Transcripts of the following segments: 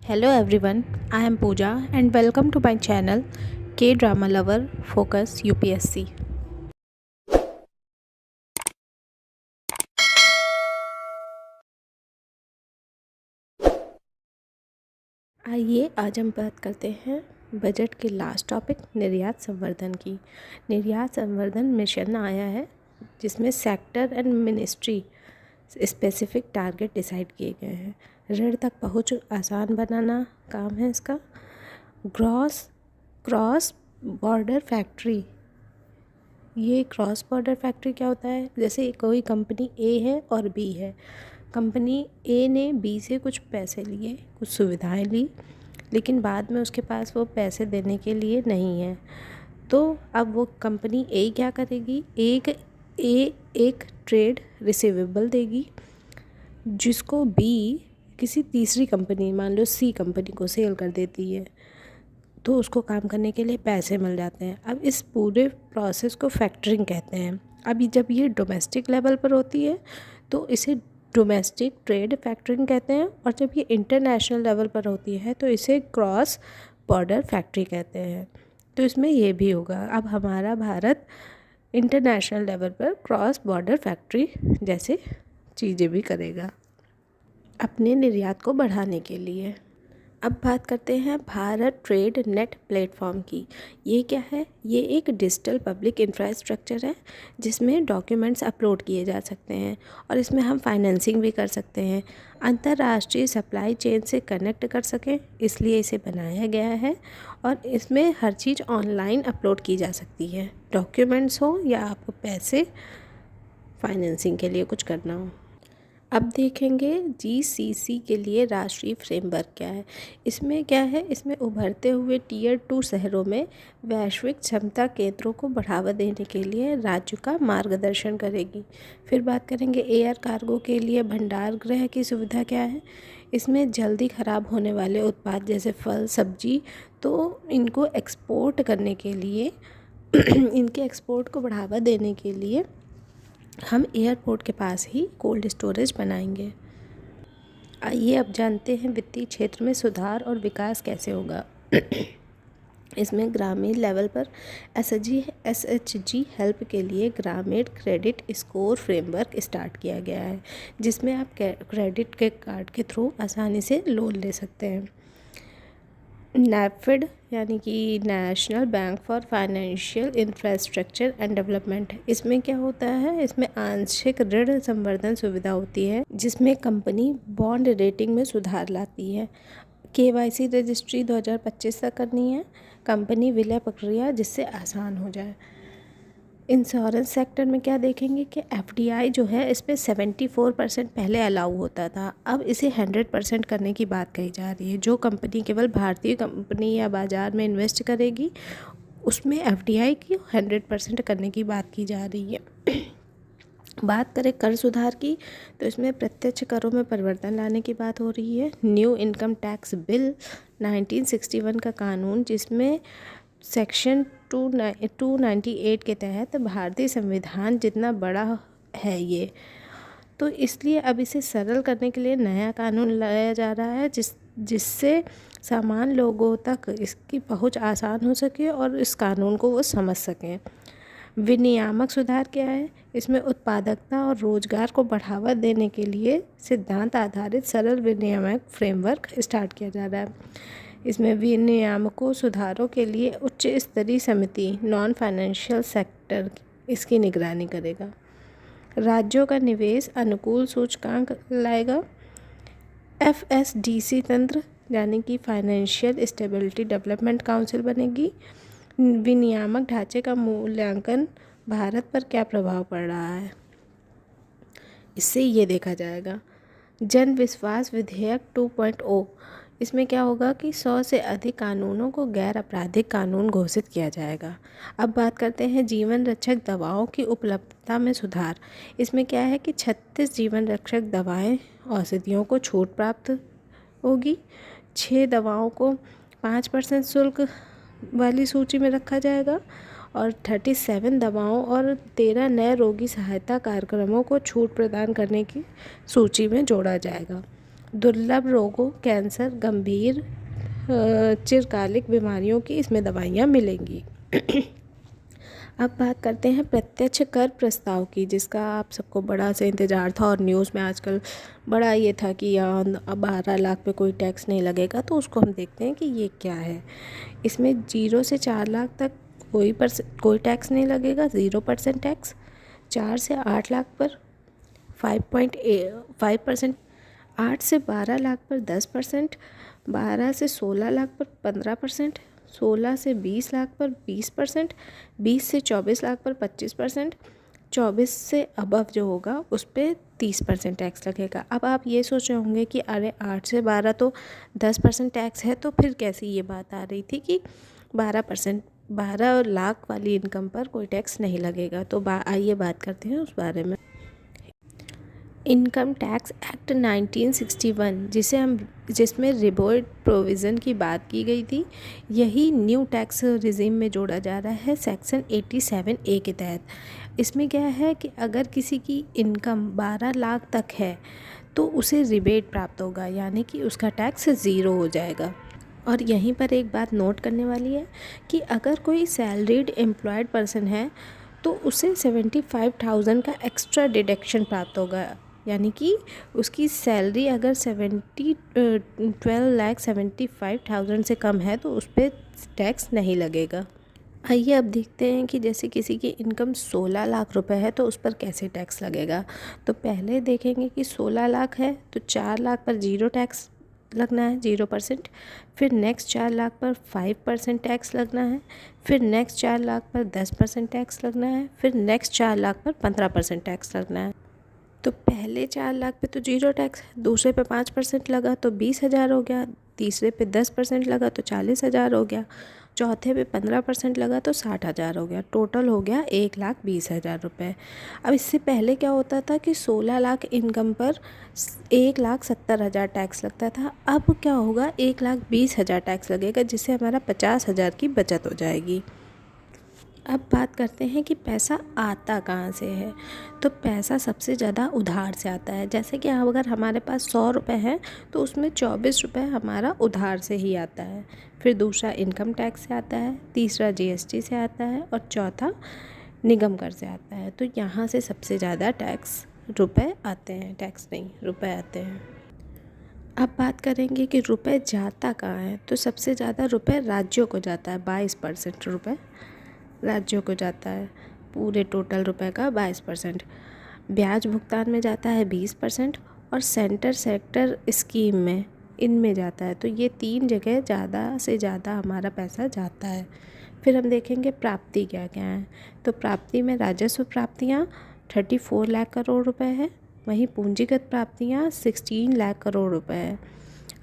Hello everyone, I am Pooja and welcome to my channel K Drama Lover Focus UPSC। आइए आज हम बात करते हैं बजट के लास्ट टॉपिक निर्यात संवर्धन की। निर्यात संवर्धन मिशन आया है जिसमें sector and ministry specific target decide किए गए हैं। ऋण तक पहुंच आसान बनाना काम है इसका। क्रॉस बॉर्डर फैक्ट्री, ये क्रॉस बॉर्डर फैक्ट्री क्या होता है? जैसे कोई कंपनी ए है और बी है। कंपनी ए ने बी से कुछ पैसे लिए, कुछ सुविधाएं ली, लेकिन बाद में उसके पास वो पैसे देने के लिए नहीं है। तो अब वो कंपनी ए क्या करेगी? एक ट्रेड रिसीवेबल देगी जिसको बी किसी तीसरी कंपनी, मान लो सी कंपनी को सेल कर देती है, तो उसको काम करने के लिए पैसे मिल जाते हैं। अब इस पूरे प्रोसेस को फैक्टरिंग कहते हैं। अभी जब ये डोमेस्टिक लेवल पर होती है तो इसे डोमेस्टिक ट्रेड फैक्टरिंग कहते हैं, और जब ये इंटरनेशनल लेवल पर होती है तो इसे क्रॉस बॉर्डर फैक्ट्री कहते हैं। तो इसमें ये भी होगा, अब हमारा भारत इंटरनेशनल लेवल पर क्रॉस बॉर्डर फैक्ट्री जैसे चीज़ें भी करेगा अपने निर्यात को बढ़ाने के लिए। अब बात करते हैं भारत ट्रेड नेट प्लेटफॉर्म की। ये क्या है? ये एक डिजिटल पब्लिक इंफ्रास्ट्रक्चर है जिसमें डॉक्यूमेंट्स अपलोड किए जा सकते हैं और इसमें हम फाइनेंसिंग भी कर सकते हैं, अंतर्राष्ट्रीय सप्लाई चेन से कनेक्ट कर सकें, इसलिए इसे बनाया गया है। और इसमें हर चीज़ ऑनलाइन अपलोड की जा सकती है, डॉक्यूमेंट्स हो या आपको पैसे फाइनेंसिंग के लिए कुछ करना हो। अब देखेंगे जीसीसी के लिए राष्ट्रीय फ्रेमवर्क क्या है। इसमें क्या है? इसमें उभरते हुए टियर 2 शहरों में वैश्विक क्षमता केंद्रों को बढ़ावा देने के लिए राज्य का मार्गदर्शन करेगी। फिर बात करेंगे एयर कार्गो के लिए भंडार गृह की सुविधा क्या है। इसमें जल्दी ख़राब होने वाले उत्पाद जैसे फल सब्जी, तो इनको एक्सपोर्ट करने के लिए इनके एक्सपोर्ट को बढ़ावा देने के लिए हम एयरपोर्ट के पास ही कोल्ड स्टोरेज बनाएंगे। आइए अब जानते हैं वित्तीय क्षेत्र में सुधार और विकास कैसे होगा। इसमें ग्रामीण लेवल पर एसएचजी हेल्प के लिए ग्रामीण क्रेडिट स्कोर फ्रेमवर्क स्टार्ट किया गया है, जिसमें आप क्रेडिट के कार्ड के थ्रू आसानी से लोन ले सकते हैं। नैफेड यानी कि national bank for financial infrastructure and development, इसमें क्या होता है? इसमें आंशिक ऋण संवर्धन सुविधा होती है जिसमें कंपनी बॉन्ड रेटिंग में सुधार लाती है। केवाईसी रजिस्ट्री 2025 तक करनी है, कंपनी विलय प्रक्रिया जिससे आसान हो जाए। इंश्योरेंस सेक्टर में क्या देखेंगे कि एफडीआई जो है इस पर 74% पहले अलाउ होता था, अब इसे 100% करने की बात कही जा रही है। जो कंपनी केवल भारतीय कंपनी या बाज़ार में इन्वेस्ट करेगी उसमें एफडीआई की 100% करने की बात की जा रही है। बात करें कर सुधार की, तो इसमें प्रत्यक्ष करों में परिवर्तन लाने की बात हो रही है। न्यू इनकम टैक्स बिल 1961 का कानून, जिसमें सेक्शन 298 के तहत भारतीय संविधान जितना बड़ा है ये, तो इसलिए अब इसे सरल करने के लिए नया कानून लाया जा रहा है जिससे सामान्य लोगों तक इसकी पहुंच आसान हो सके और इस कानून को वो समझ सकें। विनियामक सुधार क्या है? इसमें उत्पादकता और रोजगार को बढ़ावा देने के लिए सिद्धांत आधारित सरल विनियामक फ्रेमवर्क स्टार्ट किया जा रहा है। इसमें विनियामकों सुधारों के लिए उच्च स्तरीय समिति नॉन फाइनेंशियल सेक्टर इसकी निगरानी करेगा। राज्यों का निवेश अनुकूल सूचकांक लाएगा। एफएसडीसी तंत्र यानी कि फाइनेंशियल स्टेबिलिटी डेवलपमेंट काउंसिल बनेगी। विनियामक ढांचे का मूल्यांकन भारत पर क्या प्रभाव पड़ रहा है, इससे ये देखा जाएगा। जन विश्वास विधेयक 2.0, इसमें क्या होगा कि 100 से अधिक कानूनों को गैर आपराधिक कानून घोषित किया जाएगा। अब बात करते हैं जीवन रक्षक दवाओं की उपलब्धता में सुधार। इसमें क्या है कि 36 जीवन रक्षक दवाएं औषधियों को छूट प्राप्त होगी। 6 दवाओं को 5% शुल्क वाली सूची में रखा जाएगा और 37 दवाओं और 13 नए रोगी सहायता कार्यक्रमों को छूट प्रदान करने की सूची में जोड़ा जाएगा। दुर्लभ रोगों, कैंसर, गंभीर चिरकालिक बीमारियों की इसमें दवाइयाँ मिलेंगी। अब बात करते हैं प्रत्यक्ष कर प्रस्ताव की, जिसका आप सबको बड़ा से इंतज़ार था और न्यूज़ में आजकल बड़ा ये था कि यहाँ अब 12 लाख पे कोई टैक्स नहीं लगेगा। तो उसको हम देखते हैं कि ये क्या है। इसमें 0 से 4 लाख तक कोई टैक्स नहीं लगेगा, 0% टैक्स। 4 से 8 लाख पर 5.5%, 8 से 12 लाख पर 10%, 12 से 16 लाख पर 15%, 16 से 20 लाख पर 20%, 20 से 24 लाख पर 25%, 24 से अबव जो होगा उस पर 30% टैक्स लगेगा। अब आप ये सोच रहे होंगे कि अरे 8 से 12 तो 10% टैक्स है, तो फिर कैसी ये बात आ रही थी कि 12 लाख वाली इनकम पर कोई टैक्स नहीं लगेगा। तो आइए बात करते हैं उस बारे में। इनकम टैक्स एक्ट 1961 जिसमें रिबेट प्रोविज़न की बात की गई थी, यही न्यू टैक्स रिजीम में जोड़ा जा रहा है सेक्शन 87A के तहत। इसमें क्या है कि अगर किसी की इनकम 12 लाख तक है तो उसे रिबेट प्राप्त होगा, यानी कि उसका टैक्स ज़ीरो हो जाएगा। और यहीं पर एक बात नोट करने वाली है कि अगर कोई सैलरीड एम्प्लॉयड पर्सन है तो उसे 75,000 का एक्स्ट्रा डिडक्शन प्राप्त होगा, यानी कि उसकी सैलरी अगर 12,75,000 से कम है तो उस पर टैक्स नहीं लगेगा। आइए अब देखते हैं कि जैसे किसी की इनकम 16 लाख रुपए है तो उस पर कैसे टैक्स लगेगा। तो पहले देखेंगे कि 16 लाख है तो 4 लाख पर 0 टैक्स लगना है, 0%। फिर नेक्स्ट 4 लाख पर 5% टैक्स लगना है। फिर नेक्स्ट 4 लाख पर 10% टैक्स लगना है। फिर नेक्स्ट 4 लाख पर 15% टैक्स लगना है। तो पहले 4 लाख पे तो 0 टैक्स, दूसरे पे 5% लगा तो 20,000 हो गया, तीसरे पे 10% लगा तो 40,000 हो गया, चौथे पे 15% लगा तो 60,000 हो गया। टोटल हो गया 1,20,000 रुपये। अब इससे पहले क्या होता था कि 16 लाख इनकम पर 1,70,000 टैक्स लगता था। अब क्या होगा, 1,20,000 टैक्स लगेगा, जिससे हमारा 50,000 की बचत हो जाएगी। अब बात करते हैं कि पैसा आता कहाँ से है। तो पैसा सबसे ज़्यादा उधार से आता है। जैसे कि अगर हमारे पास 100 रुपये हैं तो उसमें 24 रुपये हमारा उधार से ही आता है। फिर दूसरा इनकम टैक्स से आता है, तीसरा GST से आता है और चौथा निगम कर से आता है। तो यहाँ से सबसे ज़्यादा टैक्स रुपए आते हैं, टैक्स नहीं रुपए आते हैं। अब बात करेंगे कि रुपए जाता कहाँ है। तो सबसे ज़्यादा रुपए राज्यों को जाता है, 22% रुपए राज्यों को जाता है, पूरे टोटल रुपए का 22%। ब्याज भुगतान में जाता है 20% और सेक्टर स्कीम में इनमें जाता है। तो ये 3 जगह ज़्यादा से ज़्यादा हमारा पैसा जाता है। फिर हम देखेंगे प्राप्ति क्या क्या है। तो प्राप्ति में राजस्व प्राप्तियाँ 34 लाख करोड़ रुपए है, वहीं पूंजीगत प्राप्तियाँ 16 लाख करोड़ रुपए है।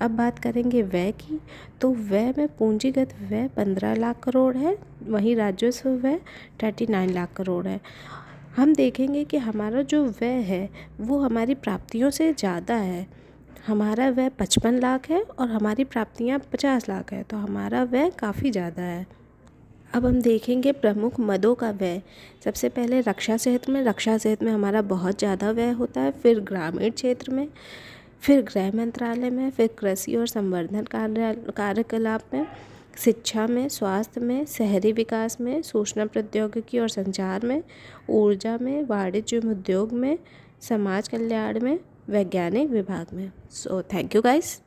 अब बात करेंगे व्यय की। तो व्यय में पूंजीगत व्यय 15 लाख करोड़ है, वहीं राजस्व व्यय 39 लाख करोड़ है। हम देखेंगे कि हमारा जो व्यय है वो हमारी प्राप्तियों से ज़्यादा है। हमारा व्यय 55 लाख है और हमारी प्राप्तियाँ 50 लाख है, तो हमारा व्यय काफ़ी ज़्यादा है। अब हम देखेंगे प्रमुख मदों का व्यय। सबसे पहले रक्षा क्षेत्र में हमारा बहुत ज़्यादा व्यय होता है। फिर ग्रामीण क्षेत्र में, फिर गृह मंत्रालय में, फिर कृषि और संवर्धन कार्यकलाप में, शिक्षा में, स्वास्थ्य में, शहरी विकास में, सूचना प्रौद्योगिकी और संचार में, ऊर्जा में, वाणिज्य उद्योग में, समाज कल्याण में, वैज्ञानिक विभाग में। So thank you guys.